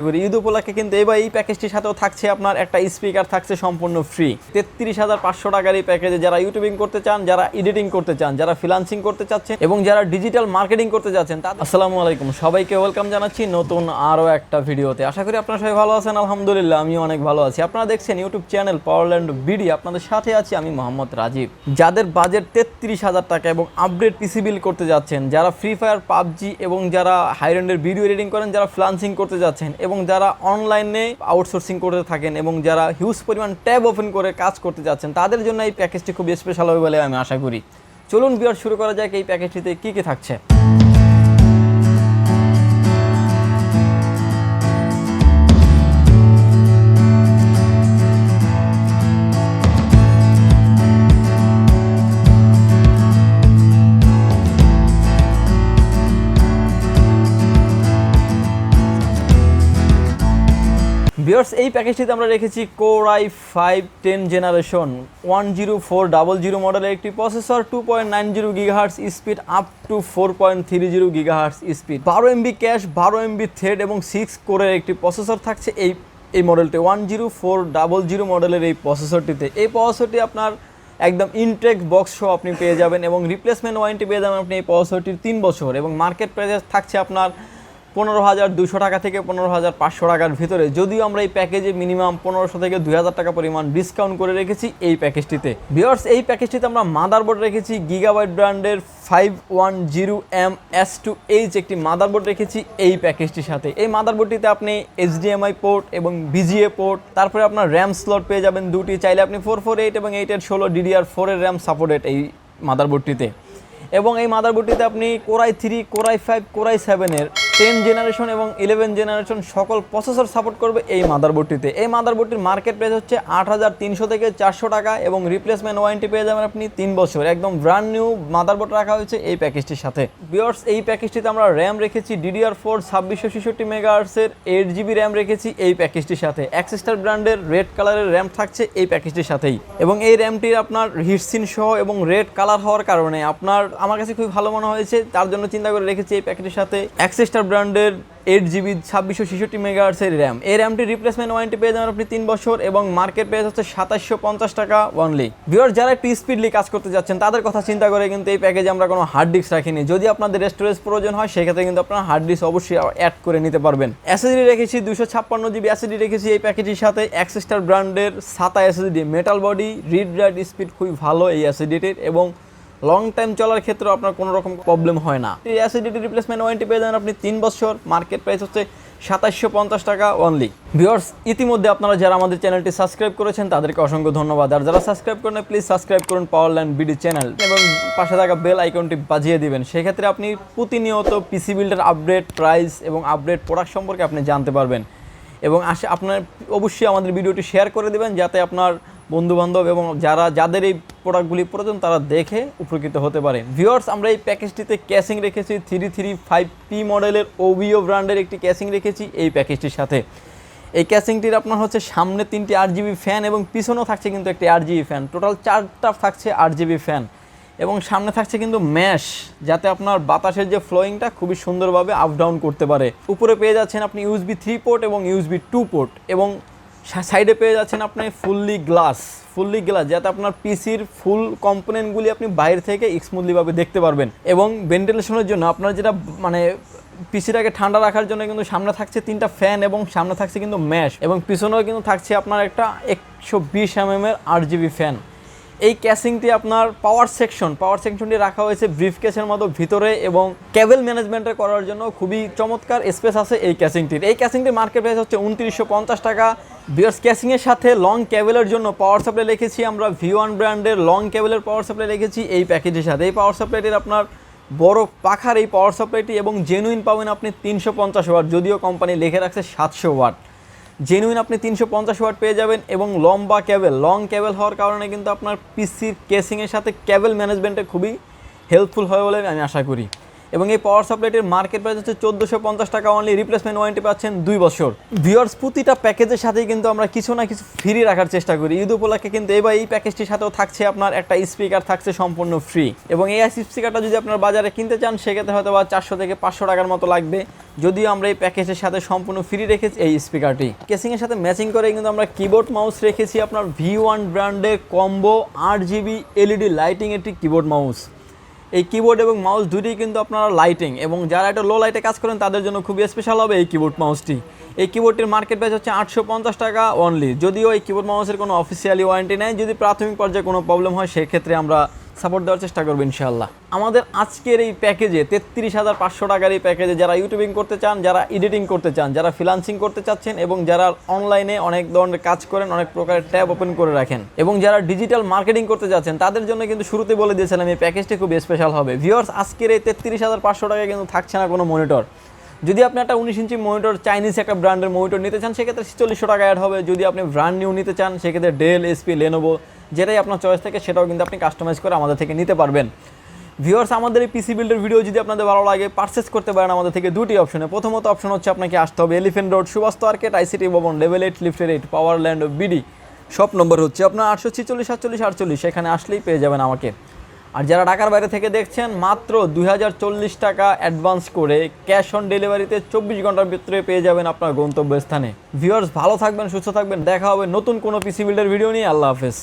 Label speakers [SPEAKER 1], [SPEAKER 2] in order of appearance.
[SPEAKER 1] ঈদ উপলক্ষে কিন্তু এবার এই প্যাকেজটির সাথেও থাকছে আপনার একটা স্পিকার থাকছে সম্পূর্ণ ফ্রি 33,500 টাকার এই প্যাকেজে যারা ইউটিউবিং করতে চান, যারা এডিটিং করতে চান, যারা ফ্রিল্যান্সিং করতে চাচ্ছেন এবং যারা ডিজিটাল মার্কেটিং করতে যাচ্ছেন তাদের আসসালামু আলাইকুম, সবাইকে ওয়েলকাম জানাচ্ছি নতুন আরও একটা ভিডিওতে। আশা করি আপনারা সবাই ভালো আছেন। আলহামদুলিল্লাহ আমিও অনেক ভালো আছি। আপনারা দেখছেন ইউটিউব চ্যানেল পাওয়ারল্যান্ড বিডি, আপনাদের সাথে আছি আমি মোহাম্মদ রাজীব। যাদের বাজেট 33,000 টাকা এবং আপডেট পিসি বিল করতে যাচ্ছেন, যারা ফ্রি ফায়ার, পাবজি এবং যারা হাই রেন্ডের ভিডিও এডিটিং করেন, যারা ফ্রিল্যান্সিং করতে যাচ্ছেন এবং যারা অনলাইনে আউটসোর্সিং করতে থাকেন এবং যারা হিউজ পরিমাণ ট্যাব ওপেন করে কাজ করতে যাচ্ছেন তাদের জন্য এই প্যাকেজটি খুব স্পেশাল হবে বলে আমি আশা করি। চলুন ভিউয়ার শুরু করা যাক এই প্যাকেজটিতে কী কী থাকছে। ভিউয়ার্স, এই প্যাকেজটিতে আমরা রেখেছি কোর i5 10 জেনারেশন 10400 মডেলের একটি processor, 2.90 GHz speed up to 4.30 GHz speed, 12 MB cash, 12 MB thread এবং 6 কোরের একটি প্রসেসর থাকছে এই মডেলটি 10400 মডেলের এই প্রসেসরটিতে। এই প্রসেসরটি আপনার একদম ইনটেক বক্স সহ আপনি পেয়ে যাবেন এবং রিপ্লেসমেন্ট ওয়ারেন্টি পেয়ে যাবেন আপনি এই প্রসেসরটির 3 বছর এবং মার্কেট প্রাইস থাকছে আপনার 15,200 টাকা থেকে 15,500 টাকার ভিতরে। যদিও আমরা এই প্যাকেজে মিনিমাম 1500 থেকে 2,000 টাকা পরিমাণ ডিসকাউন্ট করে রেখেছি এই প্যাকেজটিতে। ভিউয়ার্স, এই প্যাকেজটিতে আমরা মাদারবোর্ড রেখেছি গিগাবাইট ব্র্যান্ডের 510MS2H একটি মাদারবোর্ড রেখেছি এই প্যাকেজটির সাথে। এই মাদারবোর্ডটিতে আপনি HDMI পোর্ট এবং VGA পোর্ট, তারপরে আপনার র্যাম স্লট পেয়ে যাবেন দুটি, চাইলে আপনি 448 এবং 8/16 DDR4 এর র্যাম সাপোর্টেড এই মাদারবোর্ডটিতে। এবং এই মাদারবোর্ডটিতে আপনি core i3, core i5, core i7 এর 10 জেনারেশন এবং 11 জেনারেশন সকল প্রসেসর সাপোর্ট করবে এই মাদারবোর্ডটিতে। এই মাদারবোর্ডটির মার্কেট প্রাইস হচ্ছে 8,300 থেকে 400 টাকা এবং রিপ্লেসমেন্ট ওয়ারেন্টি পেয়ে যাবেন আপনি 3 বছর। একদম ব্র্যান্ড নিউ মাদারবোর্ড রাখা হয়েছে এই প্যাকেজটির সাথে। ভিউয়ার্স, এই প্যাকেজটিতে আমরা র্যাম রেখেছি DDR4 2666 MHz এর 8GB র্যাম রেখেছি এই প্যাকেজটির সাথে। অ্যাক্সেস্টার ব্র্যান্ডের রেড কালারের র্যাম থাকছে এই প্যাকেজটির সাথেই এবং এই র্যামটির আপনার হিটসিন সহ এবং রেড কালার হওয়ার কারণে আমার কাছে খুবই ভালো মনে হয়েছে, তার জন্য চিন্তা করে রেখেছি এই প্যাকেটের সাথে অ্যাক্সেস্টার ব্র্যান্ডের 8GB 2666 MHz এর র্যাম। এই র্যামটির রিপ্লেসমেন্ট ওয়ারেন্টি পেয়ে যাবেন আপনি 3 বছর এবং মার্কেট প্রাইস হচ্ছে 2750 টাকা অনলি। ভিউয়ার, যারা একটু স্পিডলি কাজ করতে যাচ্ছেন তাদের কথা চিন্তা করে কিন্তু এই প্যাকেজে আমরা কোনো হার্ড ডিস্ক রাখিনি। যদি আপনাদের স্টোরেজ প্রয়োজন হয় সেক্ষেত্রে কিন্তু আপনারা হার্ড ডিস্ক অবশ্যই অ্যাড করে নিতে পারবেন। এসএসডি রেখেছি 256GB এসএসডি রেখেছি এই প্যাকেজের সাথে। অ্যাক্সেস্টার ব্র্যান্ডের SATA SSD, metal body, read write speed খুবই ভালো এই এসএসডিটির এবং লং টাইম চলার ক্ষেত্রে আপনার কোনো রকম প্রবলেম হয় না। এই এসএসডি রিপ্লেসমেন্ট ওয়ারেন্টি পেয়ে যাবেন আপনি 3 বছর, মার্কেট প্রাইস হচ্ছে 2750 টাকা অনলি। ভিউয়ার্স, ইতিমধ্যে আপনারা যারা আমাদের চ্যানেলটি সাবস্ক্রাইব করেছেন তাদেরকে অসংখ্য ধন্যবাদ। আর যারা সাবস্ক্রাইব করেন প্লিজ সাবস্ক্রাইব করুন পাওয়ারল্যান্ড বিডি চ্যানেল এবং পাশে থাকা বেল আইকনটি বাজিয়ে দিবেন। সেক্ষেত্রে আপনি প্রতিনিয়ত পিসি বিল্ডের আপডেট, প্রাইস এবং আপডেট প্রোডাক্ট সম্পর্কে আপনি জানতে পারবেন এবং আপনার অবশ্যই আমাদের ভিডিওটি শেয়ার করে দেবেন যাতে আপনার বন্ধুবান্ধব এবং যাদের এই প্রোডাক্টগুলি প্রয়োজন তারা দেখে উপকৃত হতে পারে। ভিউয়ার্স, আমরা এই প্যাকেজটিতে ক্যাসিং রেখেছি 335P মডেলের OVO ব্র্যান্ডের একটি ক্যাসিং রেখেছি এই প্যাকেজটির সাথে। এই ক্যাসিংটির আপনার হচ্ছে সামনে 3টি 8GB ফ্যান এবং পিছনেও থাকছে কিন্তু একটি 8GB ফ্যান, টোটাল 4টা থাকছে 8GB ফ্যান এবং সামনে থাকছে কিন্তু ম্যাশ, যাতে আপনার বাতাসের যে ফ্লোয়িংটা খুবই সুন্দরভাবে আপ ডাউন করতে পারে। উপরে পেয়ে যাচ্ছেন আপনি USB 3 পোর্ট এবং USB 2 পোর্ট এবং সাইডে পেয়ে যাচ্ছেন আপনি ফুললি গ্লাস যাতে আপনার পিসির ফুল কম্পোনেন্টগুলি আপনি বাইরে থেকে স্মুথলিভাবে দেখতে পারবেন। এবং ভেন্টিলেশনের জন্য আপনার যেটা পিসিটাকে ঠান্ডা রাখার জন্য কিন্তু সামনে থাকছে 3টা ফ্যান এবং সামনে থাকছে কিন্তু ম্যাশ এবং পিছনেও কিন্তু থাকছে আপনার একটা 120 mm এর 8GB ফ্যান। এই ক্যাসিংটি আপনার পাওয়ার সেকশনটি রাখা হয়েছে ব্রিফকেসের মতো ভিতরে এবং কেবল ম্যানেজমেন্টের করার জন্য খুবই চমৎকার স্পেস আছে এই ক্যাসিংটির মার্কেট প্রাইস হচ্ছে 2950 টাকা। ভিউয়ার্স, ক্যাসিংয়ের সাথে লং কেবলের জন্য পাওয়ার সাপ্লাই রেখেছি আমরা V1 ব্র্যান্ডের লং কেবলের পাওয়ার সাপ্লাই রেখেছি এই প্যাকেজের সাথে। এই পাওয়ার সাপ্লাইটির আপনার বড় পাখার এই পাওয়ার সাপ্লাইটি এবং জেনুইন পাবেন আপনি 350 ওয়াট, যদিও কোম্পানি লিখে রাখছে 700 ওয়াট। জেনুইন আপনি 350 ওয়াট পেয়ে যাবেন এবং লং কেবল হওয়ার কারণে কিন্তু আপনার পিসির কেসিংয়ের সাথে কেবল ম্যানেজমেন্টে খুবই হেল্পফুল হয় বলে আমি আশা করি। এবং এই পাওয়ার সাপ্লাইটির মার্কেট প্রাইস হচ্ছে 1450 টাকা অনলি, রিপ্লেসমেন্ট ওয়ারেন্টি পাচ্ছেন 2 বছর। ভিউয়ার্স, প্রতিটা প্যাকেজের সাথেই কিন্তু আমরা কিছু না কিছু ফ্রি রাখার চেষ্টা করি। ঈদ উপলক্ষে কিন্তু এবার এই প্যাকেজটির সাথেও থাকছে আপনার একটা স্পিকার থাকছে সম্পূর্ণ ফ্রি, এবং এই স্পিকারটা যদি আপনার বাজারে কিনতে চান সেক্ষেত্রে হয়তো বা 400 থেকে 500 টাকার মতো লাগবে, যদিও আমরা এই প্যাকেজের সাথে সম্পূর্ণ ফ্রি রেখেছি এই স্পিকারটি। কেসিংয়ের সাথে ম্যাচিং করে কিন্তু আমরা কিবোর্ড মাউস রেখেছি আপনার V1 ব্র্যান্ডের কম্বো 8GB LED লাইটিং একটি কিবোর্ড মাউস। এই কিবোর্ড এবং মাউস দুটোই কিন্তু আপনারা লাইটিং, এবং যারা একটা লো লাইটে কাজ করেন তাদের জন্য খুবই স্পেশাল হবে এই কিবোর্ড মাউসটি। এই কিবোর্ডটির মার্কেট প্রাইস হচ্ছে 850 টাকা অনলি, যদিও এই কিবোর্ড মাউসের কোনো অফিসিয়ালি ওয়ারেন্টি নেই। যদি প্রাথমিক পর্যায়ে কোনো প্রবলেম হয় সেক্ষেত্রে আমরা সাপোর্ট দেওয়ার চেষ্টা করবো ইনশাআল্লাহ। আমাদের আজকের এই প্যাকেজে 33,500 টাকার এই প্যাকেজে যারা ইউটিউবিং করতে চান, যারা এডিটিং করতে চান, যারা ফ্রিল্যান্সিং করতে চাচ্ছেন, এবং যারা অনলাইনে অনেক ধরনের কাজ করেন, অনেক প্রকারের ট্যাব ওপেন করে রাখেন, এবং যারা ডিজিটাল মার্কেটিং করতে যাচ্ছেন, তাদের জন্য কিন্তু শুরুতে বলে দিয়েছিলাম এই প্যাকেজটি খুব স্পেশাল হবে। ভিউয়ার্স, আজকের এই 33,500 টাকায় কিন্তু থাকছে না কোনো মনিটর। যদি আপনি একটা 19 ইঞ্চি মনিটর, চাইনিজ একটা ব্র্যান্ডের মনিটর নিতে চান সেক্ষেত্রে 4600 টাকা অ্যাড হবে। যদি আপনি ব্র্যান্ড নিউ নিতে চান সেক্ষেত্রে ডেল, এসপি, লেনোভো যেটাই আপনার চয়েস থাকে সেটাও কিন্তু আপনি কাস্টমাইজ করে আমাদের থেকে নিতে পারবেন। ভিউয়ার্স, আমাদের এই পিসি বিল্ডের ভিডিও যদি আপনাদের ভালো লাগে পারচেস করতে পারেন আমাদের থেকে দুটি অপশনে। প্রথমত অপশন হচ্ছে আপনাকে আসতে হবে এলিফেন্ট রোড, সুবাস্তু আর্কেট, আইসিটি ভবন, লেভেল 8, লিফটের 8, পাওয়ার ল্যান্ড বিডি। শপ নম্বর হচ্ছে আপনার 846 সেখানে আসলেই পেয়ে যাবেন আমাকে। আর যারা ঢাকার বাইরে থেকে দেখছেন, মাত্র 2040 টাকা অ্যাডভান্স করে ক্যাশ অন ডেলিভারিতে 24 ঘন্টার ভিতরে পেয়ে যাবেন আপনার গন্তব্যস্থানে। ভিউয়ার্স, ভালো থাকবেন, সুস্থ থাকবেন, দেখা হবে নতুন কোনো পিসি বিল্ডের ভিডিও নিয়ে। আল্লাহ হাফেজ।